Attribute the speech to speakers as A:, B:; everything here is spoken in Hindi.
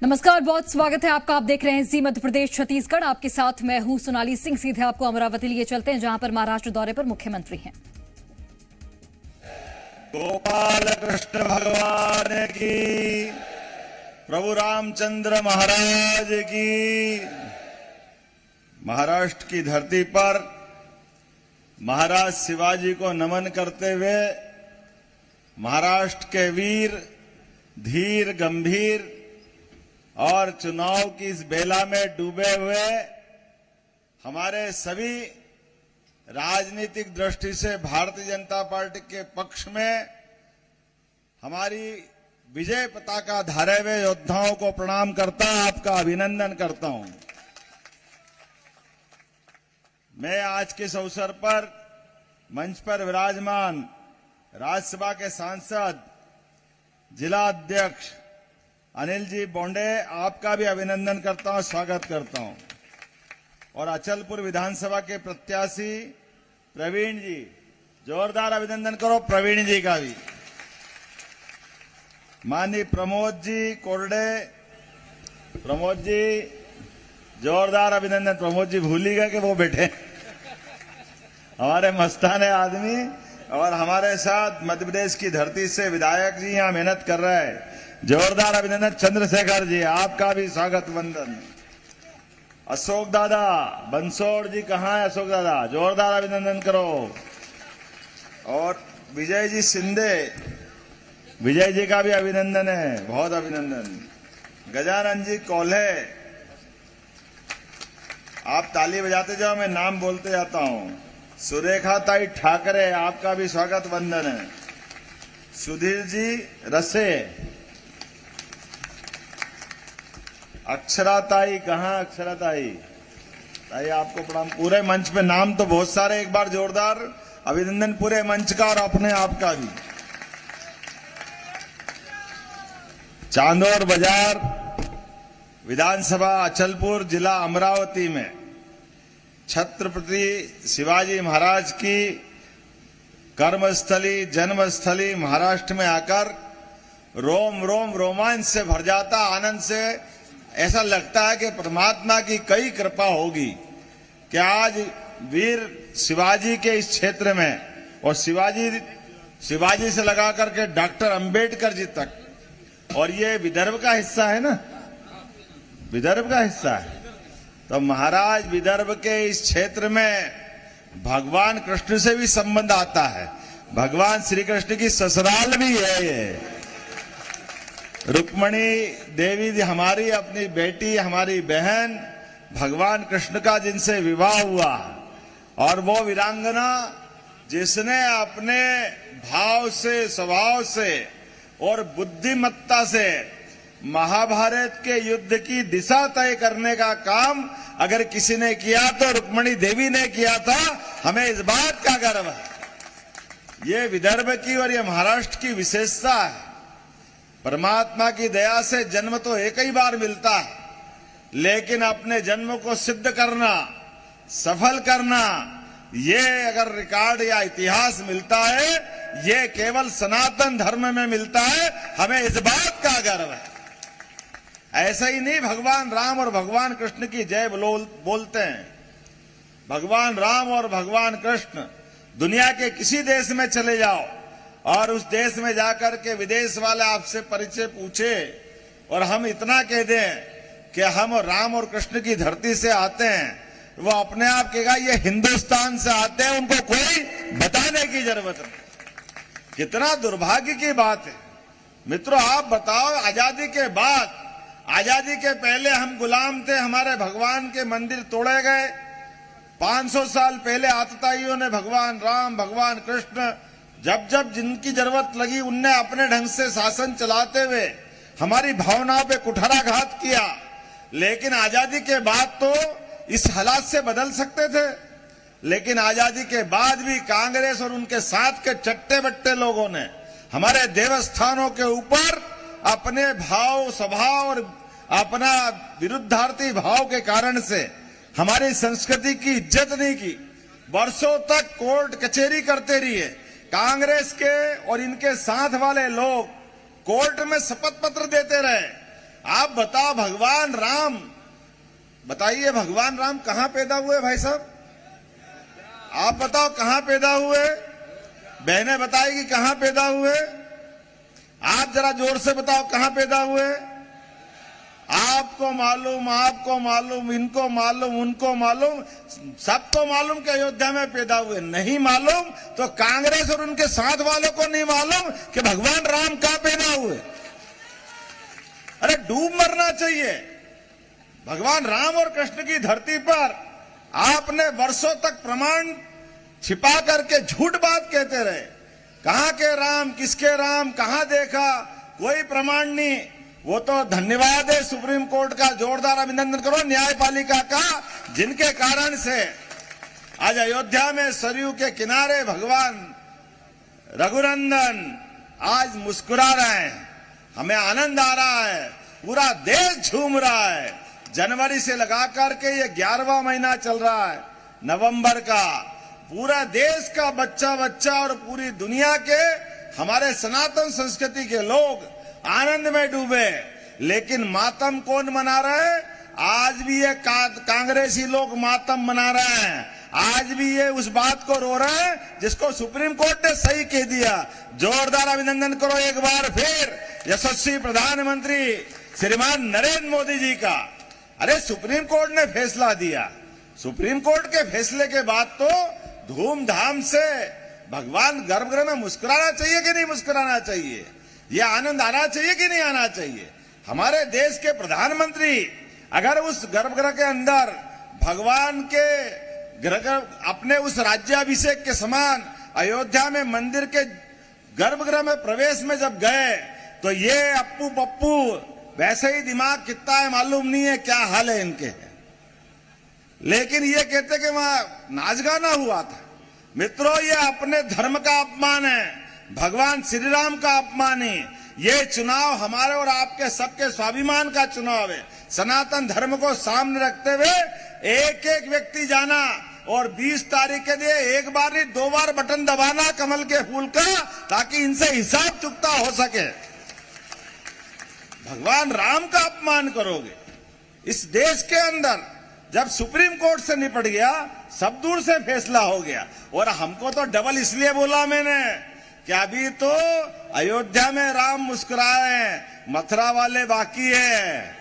A: नमस्कार, बहुत स्वागत है आपका। आप देख रहे हैं जी मध्य प्रदेश छत्तीसगढ़। आपके साथ मैं हूं सोनाली सिंह। सीधे आपको अमरावती लिए चलते हैं, जहां पर महाराष्ट्र दौरे पर मुख्यमंत्री हैं।
B: गोपाल कृष्ण भगवान की, प्रभु रामचंद्र महाराज की। महाराष्ट्र की धरती पर महाराज शिवाजी को नमन करते हुए महाराष्ट्र के वीर, धीर, गंभीर और चुनाव की इस बेला में डूबे हुए हमारे सभी राजनीतिक दृष्टि से भारतीय जनता पार्टी के पक्ष में हमारी विजय पताका धारे हुए योद्धाओं को प्रणाम करता, आपका अभिनंदन करता हूं। मैं आज के इस अवसर पर मंच पर विराजमान राज्यसभा के सांसद, जिला अध्यक्ष अनिल जी बोंडे, आपका भी अभिनंदन करता हूं, स्वागत करता हूं। और अचलपुर विधानसभा के प्रत्याशी प्रवीण जी, जोरदार अभिनंदन करो प्रवीण जी का भी। माननीय प्रमोद जी कोरडे, प्रमोद जी जोरदार अभिनंदन। प्रमोद जी भूल ही गए कि वो बैठे हमारे मस्ताने आदमी। और हमारे साथ मध्य प्रदेश की धरती से विधायक जी यहां मेहनत कर रहे हैं, जोरदार अभिनंदन। चंद्रशेखर जी, आपका भी स्वागत वंदन। अशोक दादा बंसोड़ जी, कहां है अशोक दादा? जोरदार अभिनंदन करो। और विजय जी शिंदे, विजय जी का भी अभिनंदन है, बहुत अभिनंदन। गजानन जी कोल्हे, आप ताली बजाते जाओ, मैं नाम बोलते जाता हूं। सुरेखा ताई ठाकरे, आपका भी स्वागत वंदन है। सुधीर जी रसे, अक्षरा ताई, कहां अक्षरा ताई? ताई आपको प्रणाम। पूरे मंच पे नाम तो बहुत सारे, एक बार जोरदार अभिनंदन पूरे मंच का और अपने आप का भी। चांदोर बाजार विधानसभा अचलपुर जिला अमरावती में छत्रपति शिवाजी महाराज की कर्मस्थली, जन्मस्थली महाराष्ट्र में आकर रोम रोम रोमांच से भर जाता, आनंद से ऐसा लगता है कि परमात्मा की कई कृपा होगी कि आज वीर शिवाजी के इस क्षेत्र में, और शिवाजी से लगा करके डॉक्टर अंबेडकर जी तक, और ये विदर्भ का हिस्सा है ना, विदर्भ का हिस्सा है, तो महाराज विदर्भ के इस क्षेत्र में भगवान कृष्ण से भी संबंध आता है। भगवान श्री कृष्ण की ससुराल भी है ये। रुक्मणी देवी जी हमारी अपनी बेटी, हमारी बहन, भगवान कृष्ण का जिनसे विवाह हुआ, और वो वीरांगना जिसने अपने भाव से, स्वभाव से और बुद्धिमत्ता से महाभारत के युद्ध की दिशा तय करने का काम अगर किसी ने किया तो रुक्मणी देवी ने किया था। हमें इस बात का गर्व है। ये विदर्भ की और ये महाराष्ट्र की विशेषता है। परमात्मा की दया से जन्म तो एक ही बार मिलता है, लेकिन अपने जन्म को सिद्ध करना, सफल करना, ये अगर रिकॉर्ड या इतिहास मिलता है, ये केवल सनातन धर्म में मिलता है। हमें इस बात का गर्व है। ऐसा ही नहीं, भगवान राम और भगवान कृष्ण की जय बोलते हैं। भगवान राम और भगवान कृष्ण, दुनिया के किसी देश में चले जाओ और उस देश में जाकर के विदेश वाले आपसे परिचय पूछे और हम इतना कह दें कि हम राम और कृष्ण की धरती से आते हैं, वो अपने आप कहेगा ये हिंदुस्तान से आते हैं, उनको कोई बताने की जरूरत नहीं। कितना दुर्भाग्य की बात है मित्रों। आप बताओ, आजादी के बाद, आजादी के पहले हम गुलाम थे, हमारे भगवान के मंदिर तोड़े गए। 500 साल पहले आतताइयों ने भगवान राम, भगवान कृष्ण, जब जब जिनकी जरूरत लगी उनने अपने ढंग से शासन चलाते हुए हमारी भावनाओं पे कुठाराघात किया। लेकिन आजादी के बाद तो इस हालात से बदल सकते थे, लेकिन आजादी के बाद भी कांग्रेस और उनके साथ के चट्टे बट्टे लोगों ने हमारे देवस्थानों के ऊपर अपने भाव, स्वभाव और अपना विरुद्धार्थी भाव के कारण से हमारी संस्कृति की इज्जत नहीं की। वर्षों तक कोर्ट कचहरी करते रहिए। कांग्रेस के और इनके साथ वाले लोग कोर्ट में शपथ पत्र देते रहे। आप बताओ, भगवान राम, बताइए भगवान राम कहां पैदा हुए भाई साहब? आप बताओ कहां पैदा हुए? बहनें बताएगी कहां पैदा हुए? आप जरा जोर से बताओ कहां पैदा हुए? आपको मालूम, इनको मालूम, उनको मालूम, सबको मालूम कि अयोध्या में पैदा हुए। नहीं मालूम तो कांग्रेस और उनके साथ वालों को नहीं मालूम कि भगवान राम कहां पैदा हुए। अरे डूब मरना चाहिए। भगवान राम और कृष्ण की धरती पर आपने वर्षों तक प्रमाण छिपा करके झूठ बात कहते रहे। कहां के राम, किसके राम, कहां देखा, कोई प्रमाण नहीं। वो तो धन्यवाद है सुप्रीम कोर्ट का, जोरदार अभिनंदन करो न्यायपालिका का, जिनके कारण से आज अयोध्या में सरयू के किनारे भगवान रघुनंदन आज मुस्कुरा रहे हैं। हमें आनंद आ रहा है, पूरा देश झूम रहा है। जनवरी से लगा करके ये 11वां महीना चल रहा है, नवंबर का, पूरा देश का बच्चा बच्चा और पूरी दुनिया के हमारे सनातन संस्कृति के लोग आनंद में डूबे। लेकिन मातम कौन मना रहे हैं? आज भी ये कांग्रेसी लोग मातम मना रहे हैं। आज भी ये उस बात को रो रहे हैं जिसको सुप्रीम कोर्ट ने सही कह दिया। जोरदार अभिनंदन करो एक बार फिर यशस्वी प्रधानमंत्री श्रीमान नरेंद्र मोदी जी का। अरे सुप्रीम कोर्ट ने फैसला दिया, सुप्रीम कोर्ट के फैसले के बाद तो धूमधाम से भगवान गर्भगृह में मुस्कुराना चाहिए कि नहीं मुस्कुराना चाहिए? ये आनंद आना चाहिए कि नहीं आना चाहिए? हमारे देश के प्रधानमंत्री अगर उस गर्भगृह के अंदर भगवान के ग्रह अपने उस राज्याभिषेक के समान अयोध्या में मंदिर के गर्भगृह में प्रवेश में जब गए तो ये अप्पू पप्पू वैसे ही दिमाग कितना है मालूम नहीं है क्या हाल है इनके। लेकिन ये कहते कि वहां नाच गाना हुआ था। मित्रों, ये अपने धर्म का अपमान है, भगवान श्री राम का अपमान है। ये चुनाव हमारे और आपके सबके स्वाभिमान का चुनाव है। सनातन धर्म को सामने रखते हुए एक एक व्यक्ति जाना और 20 तारीख के लिए एक बार नहीं 2 बार बटन दबाना कमल के फूल का, ताकि इनसे हिसाब चुकता हो सके। भगवान राम का अपमान करोगे इस देश के अंदर। जब सुप्रीम कोर्ट से निपट गया, सब दूर से फैसला हो गया। और हमको तो डबल इसलिए बोला मैंने कि अभी तो अयोध्या में राम मुस्कुराए हैं, मथुरा वाले बाकी है।